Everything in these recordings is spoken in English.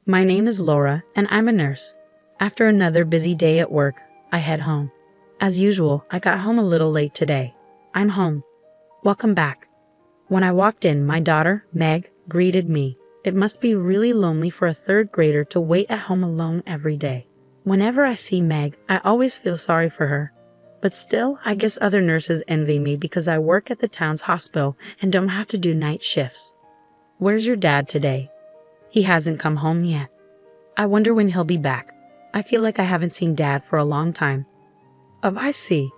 My name is Laura, and I'm a nurse. After another busy day at work, I head home. As usual, I got home a little late today. I'm home. Welcome back. When I walked in, my daughter, Meg, greeted me. It must be really lonely for a third grader to wait at home alone every day. Whenever I see Meg, I always feel sorry for her. But still, I guess other nurses envy me because I work at the town's hospital and don't have to do night shifts. Where's your dad today? He hasn't come home yet. I wonder when he'll be back. I feel like I haven't seen Dad for a long time. Oh, I see.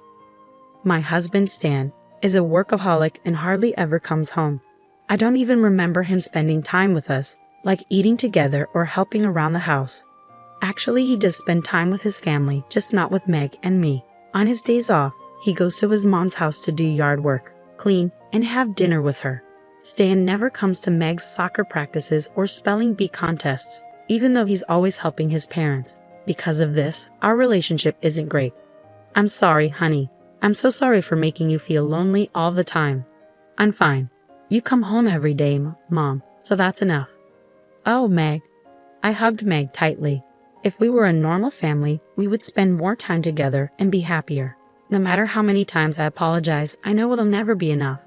My husband, Stan, is a workaholic and hardly ever comes home. I don't even remember him spending time with us, like eating together or helping around the house. Actually, he does spend time with his family, just not with Meg and me. On his days off, he goes to his mom's house to do yard work, clean, and have dinner with her. Stan never comes to Meg's soccer practices or spelling bee contests, even though he's always helping his parents. Because of this, our relationship isn't great. I'm sorry, honey. I'm so sorry for making you feel lonely all the time. I'm fine. You come home every day, Mom, so that's enough. Oh, Meg. I hugged Meg tightly. If we were a normal family, we would spend more time together and be happier. No matter how many times I apologize, I know it'll never be enough.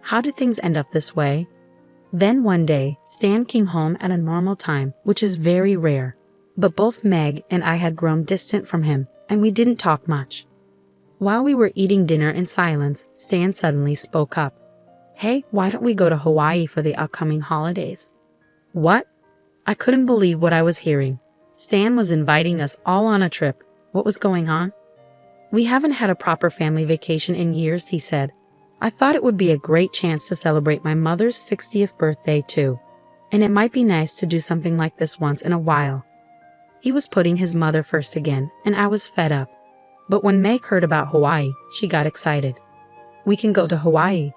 How did things end up this way? Then one day, Stan came home at a normal time, which is very rare. But both Meg and I had grown distant from him, and we didn't talk much. While we were eating dinner in silence, Stan suddenly spoke up. Hey, why don't we go to Hawaii for the upcoming holidays? What? I couldn't believe what I was hearing. Stan was inviting us all on a trip. What was going on? We haven't had a proper family vacation in years, he said. I thought it would be a great chance to celebrate my mother's 60th birthday too. And it might be nice to do something like this once in a while. He was putting his mother first again, and I was fed up. But when Meg heard about Hawaii, she got excited. We can go to Hawaii.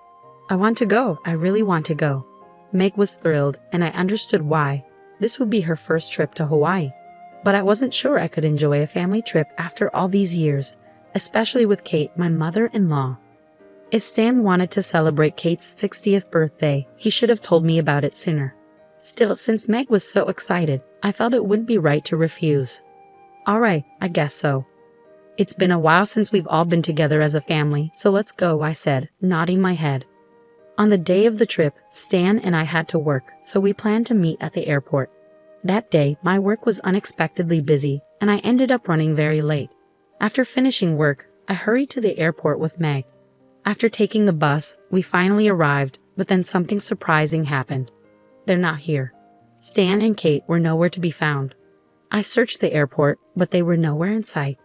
I want to go. I really want to go. Meg was thrilled, and I understood why. This would be her first trip to Hawaii. But I wasn't sure I could enjoy a family trip after all these years, especially with Kate, my mother-in-law. If Stan wanted to celebrate Kate's 60th birthday, he should have told me about it sooner. Still, since Meg was so excited, I felt it wouldn't be right to refuse. All right, I guess so. It's been a while since we've all been together as a family, so let's go, I said, nodding my head. On the day of the trip, Stan and I had to work, so we planned to meet at the airport. That day, my work was unexpectedly busy, and I ended up running very late. After finishing work, I hurried to the airport with Meg. After taking the bus, we finally arrived, but then something surprising happened. They're not here. Stan and Kate were nowhere to be found. I searched the airport, but they were nowhere in sight.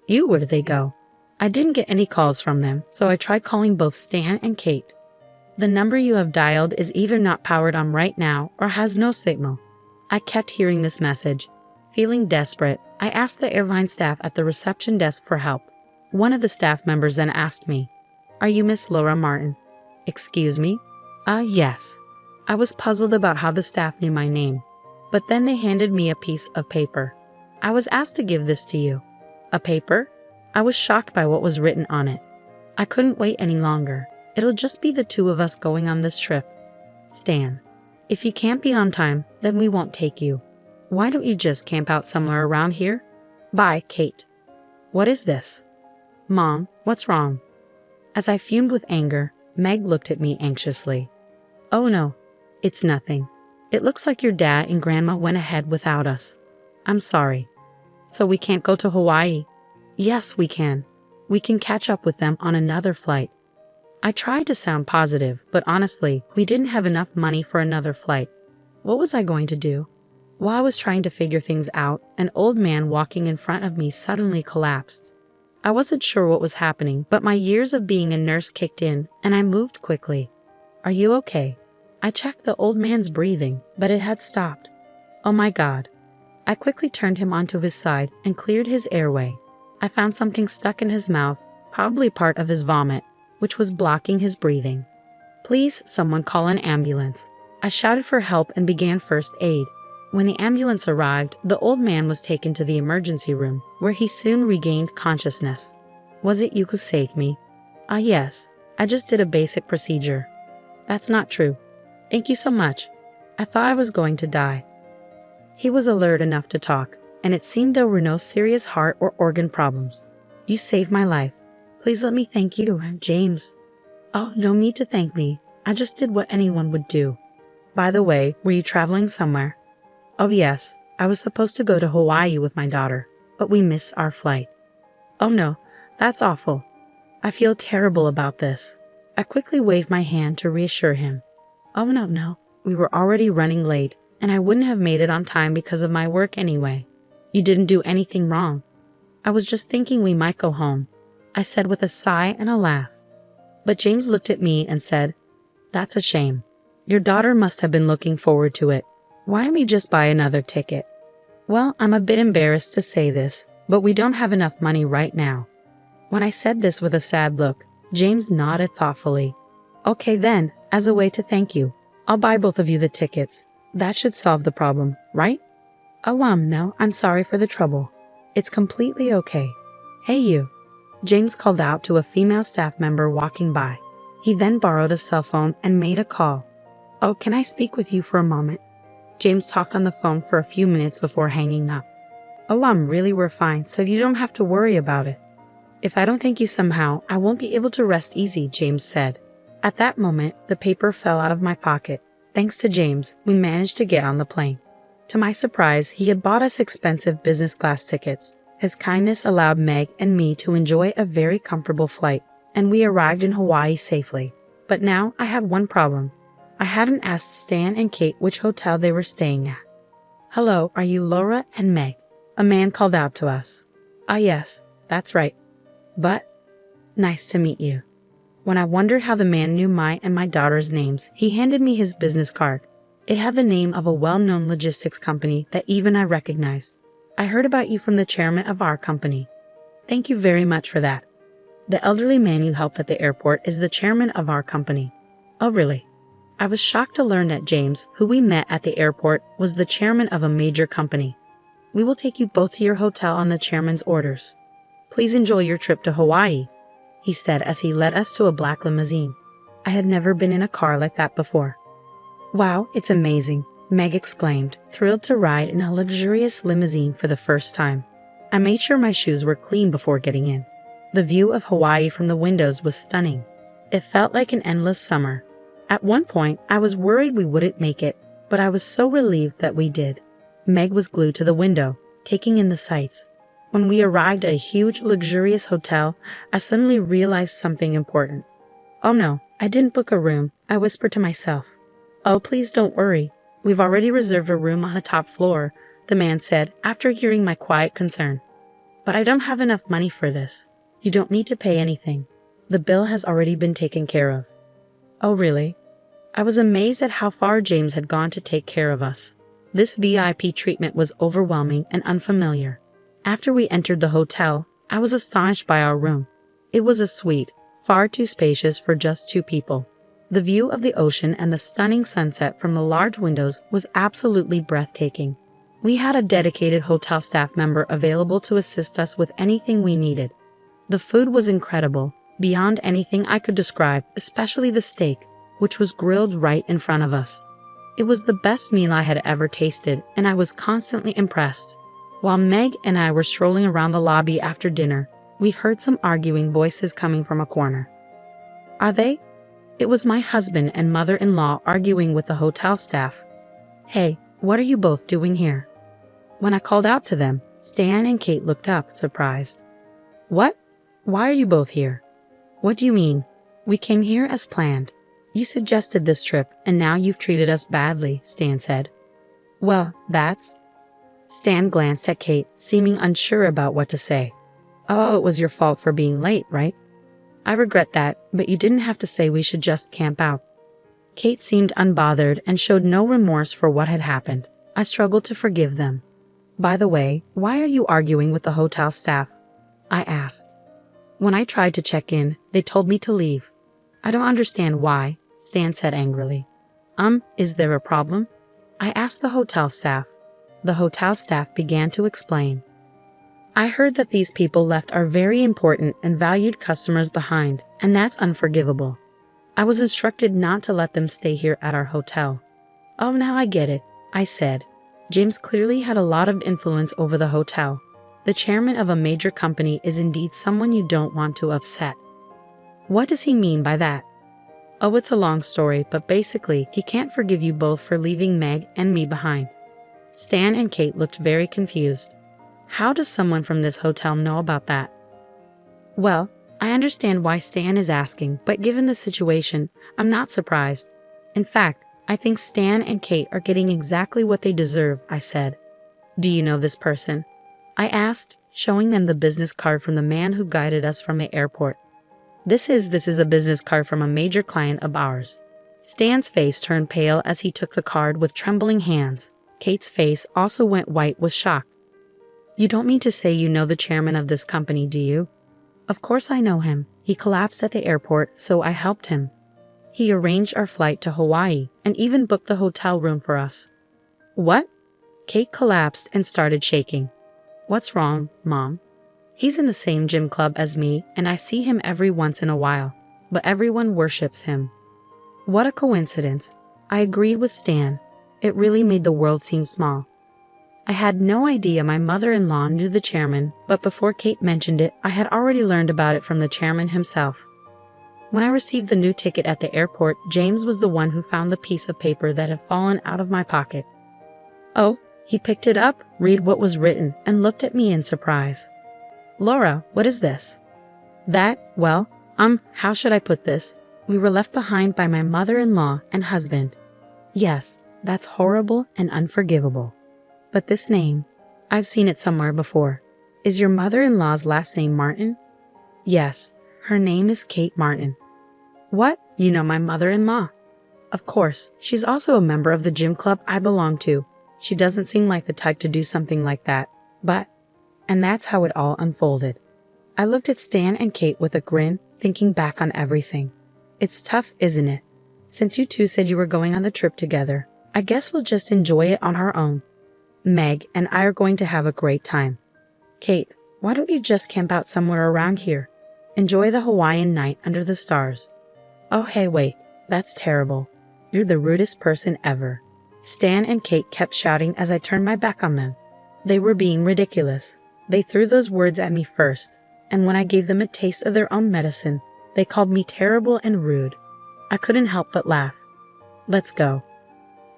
Where did they go? I didn't get any calls from them, so I tried calling both Stan and Kate. The number you have dialed is either not powered on right now or has no signal. I kept hearing this message. Feeling desperate, I asked the airline staff at the reception desk for help. One of the staff members then asked me, Are you Miss Laura Martin? Excuse me? Yes. I was puzzled about how the staff knew my name, but then they handed me a piece of paper. I was asked to give this to you. A paper? I was shocked by what was written on it. I couldn't wait any longer. It'll just be the two of us going on this trip. Stan, if you can't be on time, then we won't take you. Why don't you just camp out somewhere around here? Bye, Kate. What is this? Mom, what's wrong? As I fumed with anger, Meg looked at me anxiously. Oh no, it's nothing. It looks like your dad and Grandma went ahead without us. I'm sorry. So we can't go to Hawaii? Yes, we can. We can catch up with them on another flight. I tried to sound positive, but honestly, we didn't have enough money for another flight. What was I going to do? While I was trying to figure things out, an old man walking in front of me suddenly collapsed. I wasn't sure what was happening, but my years of being a nurse kicked in, and I moved quickly. Are you okay? I checked the old man's breathing, but it had stopped. Oh my God. I quickly turned him onto his side and cleared his airway. I found something stuck in his mouth, probably part of his vomit, which was blocking his breathing. Please, someone call an ambulance. I shouted for help and began first aid. When the ambulance arrived, the old man was taken to the emergency room, where he soon regained consciousness. Was it you who saved me? Yes. I just did a basic procedure. That's not true. Thank you so much. I thought I was going to die. He was alert enough to talk, and it seemed there were no serious heart or organ problems. You saved my life. Please let me thank you, James. Oh, no need to thank me. I just did what anyone would do. By the way, were you traveling somewhere? Oh yes, I was supposed to go to Hawaii with my daughter, but we missed our flight. Oh no, that's awful. I feel terrible about this. I quickly waved my hand to reassure him. Oh no, we were already running late, and I wouldn't have made it on time because of my work anyway. You didn't do anything wrong. I was just thinking we might go home, I said with a sigh and a laugh. But James looked at me and said, That's a shame. Your daughter must have been looking forward to it. Why don't we just buy another ticket? Well, I'm a bit embarrassed to say this, but we don't have enough money right now. When I said this with a sad look, James nodded thoughtfully. Okay then, as a way to thank you, I'll buy both of you the tickets. That should solve the problem, right? Oh, no, I'm sorry for the trouble. It's completely okay. Hey you. James called out to a female staff member walking by. He then borrowed a cell phone and made a call. Oh, can I speak with you for a moment? James talked on the phone for a few minutes before hanging up. Oh, really, we're fine, so you don't have to worry about it. If I don't thank you somehow, I won't be able to rest easy, James said. At that moment, the paper fell out of my pocket. Thanks to James, we managed to get on the plane. To my surprise, he had bought us expensive business class tickets. His kindness allowed Meg and me to enjoy a very comfortable flight, and we arrived in Hawaii safely. But now I had one problem. I hadn't asked Stan and Kate which hotel they were staying at. Hello, are you Laura and Meg? A man called out to us. Yes, that's right. But, nice to meet you. When I wondered how the man knew my and my daughter's names, he handed me his business card. It had the name of a well-known logistics company that even I recognized. I heard about you from the chairman of our company. Thank you very much for that. The elderly man you helped at the airport is the chairman of our company. Oh, really? I was shocked to learn that James, who we met at the airport, was the chairman of a major company. We will take you both to your hotel on the chairman's orders. Please enjoy your trip to Hawaii, he said as he led us to a black limousine. I had never been in a car like that before. Wow, it's amazing, Meg exclaimed, thrilled to ride in a luxurious limousine for the first time. I made sure my shoes were clean before getting in. The view of Hawaii from the windows was stunning. It felt like an endless summer. At one point, I was worried we wouldn't make it, but I was so relieved that we did. Meg was glued to the window, taking in the sights. When we arrived at a huge, luxurious hotel, I suddenly realized something important. Oh no, I didn't book a room, I whispered to myself. Oh, please don't worry. We've already reserved a room on the top floor, the man said after hearing my quiet concern. But I don't have enough money for this. You don't need to pay anything. The bill has already been taken care of. Oh, really? I was amazed at how far James had gone to take care of us. This VIP treatment was overwhelming and unfamiliar. After we entered the hotel, I was astonished by our room. It was a suite, far too spacious for just two people. The view of the ocean and the stunning sunset from the large windows was absolutely breathtaking. We had a dedicated hotel staff member available to assist us with anything we needed. The food was incredible, beyond anything I could describe, especially the steak, which was grilled right in front of us. It was the best meal I had ever tasted, and I was constantly impressed. While Meg and I were strolling around the lobby after dinner, we heard some arguing voices coming from a corner. Are they? It was my husband and mother-in-law arguing with the hotel staff. Hey, what are you both doing here? When I called out to them, Stan and Kate looked up, surprised. What? Why are you both here? What do you mean? We came here as planned. You suggested this trip, and now you've treated us badly, Stan said. Well, that's... Stan glanced at Kate, seeming unsure about what to say. Oh, it was your fault for being late, right? I regret that, but you didn't have to say we should just camp out. Kate seemed unbothered and showed no remorse for what had happened. I struggled to forgive them. By the way, why are you arguing with the hotel staff? I asked. When I tried to check in, they told me to leave. I don't understand why, Stan said angrily. Is there a problem? I asked the hotel staff. The hotel staff began to explain. I heard that these people left our very important and valued customers behind, and that's unforgivable. I was instructed not to let them stay here at our hotel. Oh, now I get it, I said. James clearly had a lot of influence over the hotel. The chairman of a major company is indeed someone you don't want to upset. What does he mean by that? Oh, it's a long story, but basically, he can't forgive you both for leaving Meg and me behind. Stan and Kate looked very confused. How does someone from this hotel know about that? Well, I understand why Stan is asking, but given the situation, I'm not surprised. In fact, I think Stan and Kate are getting exactly what they deserve, I said. Do you know this person? I asked, showing them the business card from the man who guided us from the airport. This is a business card from a major client of ours. Stan's face turned pale as he took the card with trembling hands. Kate's face also went white with shock. You don't mean to say you know the chairman of this company, do you? Of course I know him. He collapsed at the airport, so I helped him. He arranged our flight to Hawaii and even booked the hotel room for us. What? Kate collapsed and started shaking. What's wrong, Mom? He's in the same gym club as me, and I see him every once in a while, but everyone worships him. What a coincidence. I agreed with Stan. It really made the world seem small. I had no idea my mother-in-law knew the chairman, but before Kate mentioned it, I had already learned about it from the chairman himself. When I received the new ticket at the airport, James was the one who found the piece of paper that had fallen out of my pocket. Oh, he picked it up, read what was written, and looked at me in surprise. Laura, what is this? How should I put this? We were left behind by my mother-in-law and husband. Yes, that's horrible and unforgivable. But this name, I've seen it somewhere before. Is your mother-in-law's last name Martin? Yes, her name is Kate Martin. What? You know my mother-in-law? Of course, she's also a member of the gym club I belong to. She doesn't seem like the type to do something like that, and that's how it all unfolded. I looked at Stan and Kate with a grin, thinking back on everything. It's tough, isn't it? Since you two said you were going on the trip together, I guess we'll just enjoy it on our own. Meg and I are going to have a great time. Kate, why don't you just camp out somewhere around here? Enjoy the Hawaiian night under the stars. Oh hey wait, that's terrible. You're the rudest person ever. Stan and Kate kept shouting as I turned my back on them. They were being ridiculous. They threw those words at me first, and when I gave them a taste of their own medicine, they called me terrible and rude. I couldn't help but laugh. Let's go.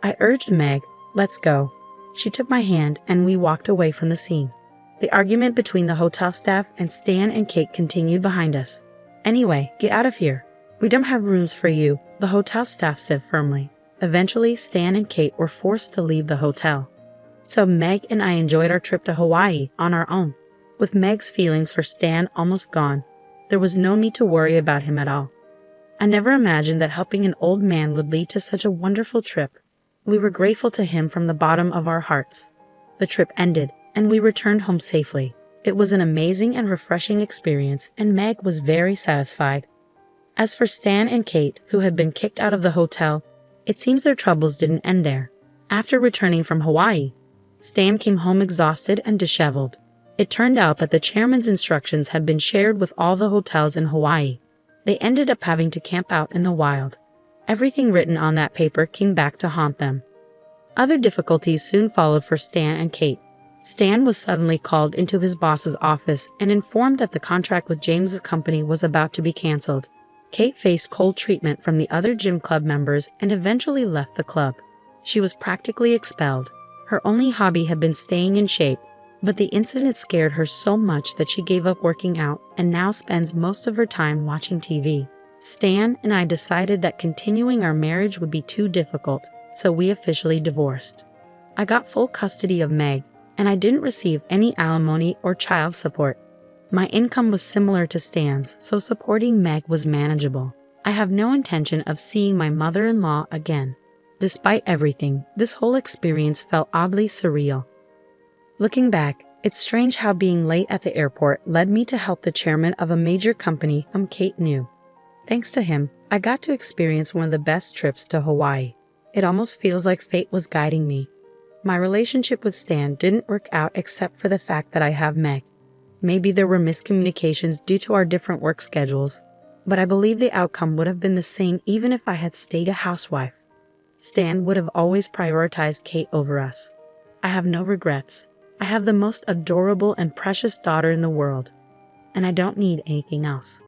I urged Meg, let's go. She took my hand and we walked away from the scene. The argument between the hotel staff and Stan and Kate continued behind us. Anyway, get out of here. We don't have rooms for you, the hotel staff said firmly. Eventually, Stan and Kate were forced to leave the hotel. So Meg and I enjoyed our trip to Hawaii on our own. With Meg's feelings for Stan almost gone, there was no need to worry about him at all. I never imagined that helping an old man would lead to such a wonderful trip. We were grateful to him from the bottom of our hearts. The trip ended, and we returned home safely. It was an amazing and refreshing experience, and Meg was very satisfied. As for Stan and Kate, who had been kicked out of the hotel, it seems their troubles didn't end there. After returning from Hawaii, Stan came home exhausted and disheveled. It turned out that the chairman's instructions had been shared with all the hotels in Hawaii. They ended up having to camp out in the wild. Everything written on that paper came back to haunt them. Other difficulties soon followed for Stan and Kate. Stan was suddenly called into his boss's office and informed that the contract with James's company was about to be canceled. Kate faced cold treatment from the other gym club members and eventually left the club. She was practically expelled. Her only hobby had been staying in shape, but the incident scared her so much that she gave up working out and now spends most of her time watching TV. Stan and I decided that continuing our marriage would be too difficult, so we officially divorced. I got full custody of Meg, and I didn't receive any alimony or child support. My income was similar to Stan's, so supporting Meg was manageable. I have no intention of seeing my mother-in-law again. Despite everything, this whole experience felt oddly surreal. Looking back, it's strange how being late at the airport led me to help the chairman of a major company Kate knew. Thanks to him, I got to experience one of the best trips to Hawaii. It almost feels like fate was guiding me. My relationship with Stan didn't work out except for the fact that I have Meg. Maybe there were miscommunications due to our different work schedules, but I believe the outcome would have been the same even if I had stayed a housewife. Stan would have always prioritized Kate over us. I have no regrets. I have the most adorable and precious daughter in the world, and I don't need anything else.